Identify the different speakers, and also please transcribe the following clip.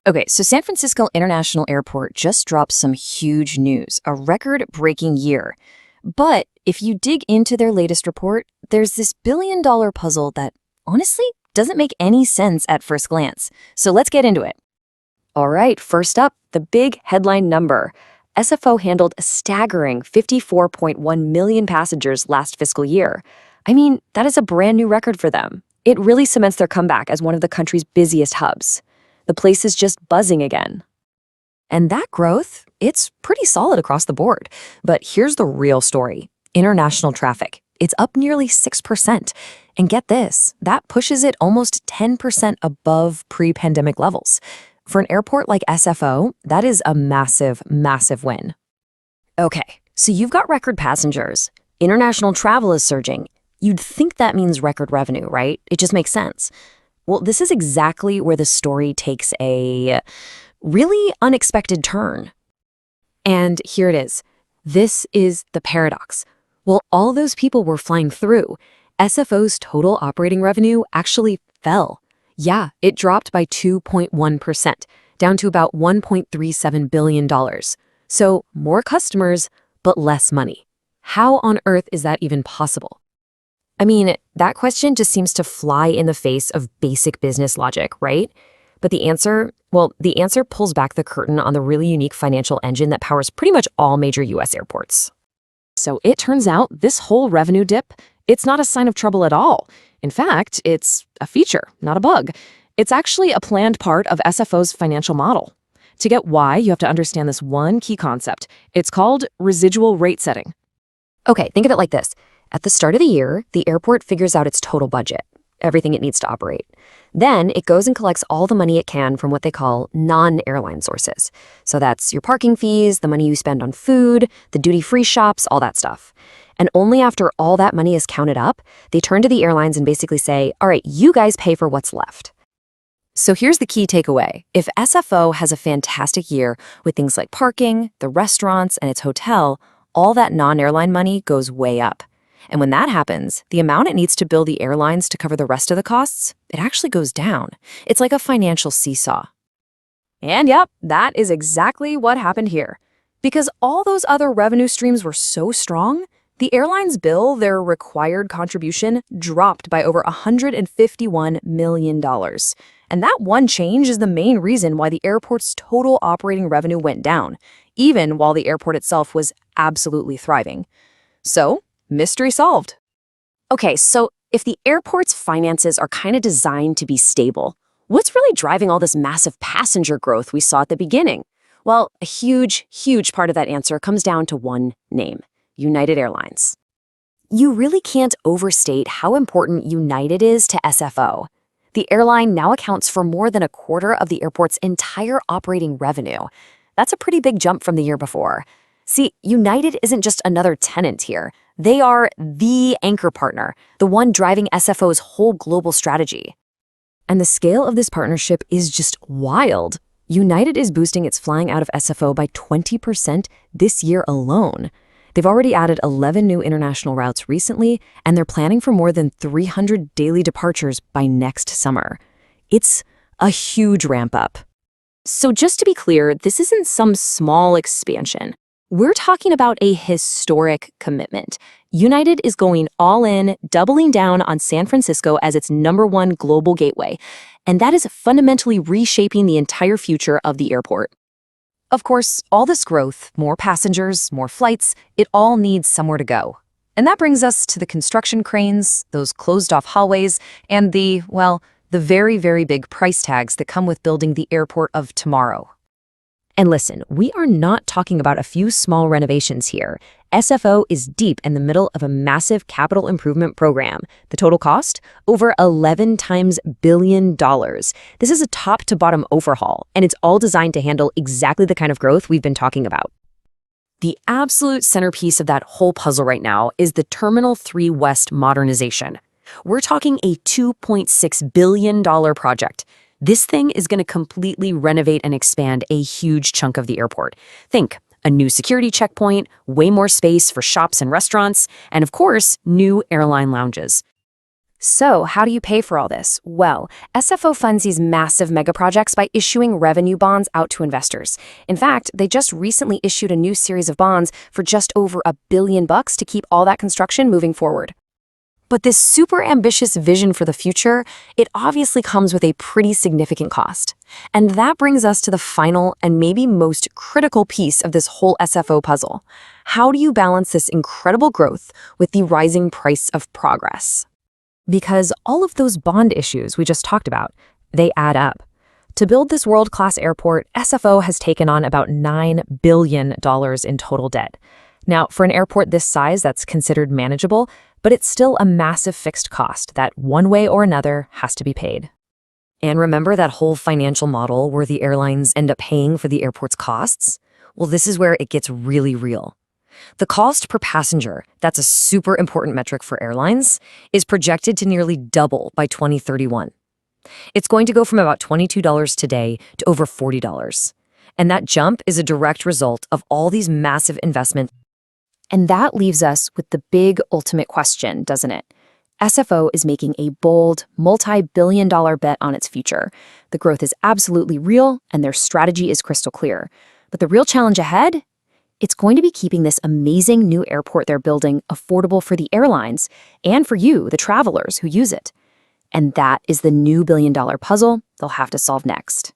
Speaker 1: Okay, so San Francisco International Airport just dropped some huge news, a record-breaking year. But if you dig into their latest report, there's this billion-dollar puzzle that honestly doesn't make any sense at first glance. So let's get into it. All right, first up, the big headline number. SFO handled a staggering 54.1 million passengers last fiscal year. I mean, that is a brand new record for them. It really cements their comeback as one of the country's busiest hubs. The place is just buzzing again. And that growth, it's pretty solid across the board. But here's the real story. International traffic. It's up nearly 6%. And get this, that pushes it almost 10% above pre-pandemic levels. For an airport like SFO, that is a massive, massive win. Okay, so you've got record passengers. International travel is surging. You'd think that means record revenue, right? It just makes sense. Well, this is exactly where the story takes a really unexpected turn. And here it is. This is the paradox. Well, all those people were flying through. SFO's total operating revenue actually fell. Yeah, it dropped by 2.1%, down to about $1.37 billion. So more customers, but less money. How on earth is that even possible? I mean, that question just seems to fly in the face of basic business logic, right? But the answer pulls back the curtain on the really unique financial engine that powers pretty much all major US airports. So it turns out this whole revenue dip, it's not a sign of trouble at all. In fact, it's a feature, not a bug. It's actually a planned part of SFO's financial model. To get why, you have to understand this one key concept. It's called residual rate setting. Okay, think of it like this. At the start of the year, the airport figures out its total budget, everything it needs to operate. Then it goes and collects all the money it can from what they call non-airline sources. So that's your parking fees, the money you spend on food, the duty-free shops, all that stuff. And only after all that money is counted up, they turn to the airlines and basically say, all right, you guys pay for what's left. So here's the key takeaway. If SFO has a fantastic year with things like parking, the restaurants, and its hotel, all that non-airline money goes way up. And when that happens, the amount it needs to bill the airlines to cover the rest of the costs, it actually goes down. It's like a financial seesaw. And yep, that is exactly what happened here. Because all those other revenue streams were so strong, the airlines' bill, their required contribution, dropped by over $151 million. And that one change is the main reason why the airport's total operating revenue went down, even while the airport itself was absolutely thriving. So, mystery solved. Okay, so if the airport's finances are kind of designed to be stable, what's really driving all this massive passenger growth we saw at the beginning? Well, a huge, huge part of that answer comes down to one name: United Airlines. You really can't overstate how important United is to SFO. The airline now accounts for more than a quarter of the airport's entire operating revenue. That's a pretty big jump from the year before. See, United isn't just another tenant here. They are the anchor partner, the one driving SFO's whole global strategy. And the scale of this partnership is just wild. United is boosting its flying out of SFO by 20% this year alone. They've already added 11 new international routes recently, and they're planning for more than 300 daily departures by next summer. It's a huge ramp up. So just to be clear, this isn't some small expansion. We're talking about a historic commitment. United is going all in, doubling down on San Francisco as its #1 global gateway, and that is fundamentally reshaping the entire future of the airport. Of course, all this growth, more passengers, more flights, it all needs somewhere to go. And that brings us to the construction cranes, those closed-off hallways, and the very, very big price tags that come with building the airport of tomorrow. And listen, we are not talking about a few small renovations here. SFO is deep in the middle of a massive capital improvement program. The total cost? Over 11 times billion dollars. This is a top-to-bottom overhaul, and it's all designed to handle exactly the kind of growth we've been talking about. The absolute centerpiece of that whole puzzle right now is the Terminal 3 West modernization. We're talking a $2.6 billion project. This thing is going to completely renovate and expand a huge chunk of the airport. Think, a new security checkpoint, way more space for shops and restaurants, and of course, new airline lounges.
Speaker 2: So, how do you pay for all this? Well, SFO funds these massive mega projects by issuing revenue bonds out to investors. In fact, they just recently issued a new series of bonds for just over $1 billion to keep all that construction moving forward. But this super ambitious vision for the future, it obviously comes with a pretty significant cost. And that brings us to the final and maybe most critical piece of this whole SFO puzzle. How do you balance this incredible growth with the rising price of progress? Because all of those bond issues we just talked about, they add up. To build this world-class airport, SFO has taken on about $9 billion in total debt. Now, for an airport this size, that's considered manageable, but it's still a massive fixed cost that, one way or another, has to be paid. And remember that whole financial model where the airlines end up paying for the airport's costs? Well, this is where it gets really real. The cost per passenger, that's a super important metric for airlines, is projected to nearly double by 2031. It's going to go from about $22 today to over $40. And that jump is a direct result of all these massive investments. And that leaves us with the big ultimate question, doesn't it? SFO is making a bold, multi-billion-dollar bet on its future. The growth is absolutely real, and their strategy is crystal clear. But the real challenge ahead? It's going to be keeping this amazing new airport they're building affordable for the airlines and for you, the travelers who use it. And that is the new billion-dollar puzzle they'll have to solve next.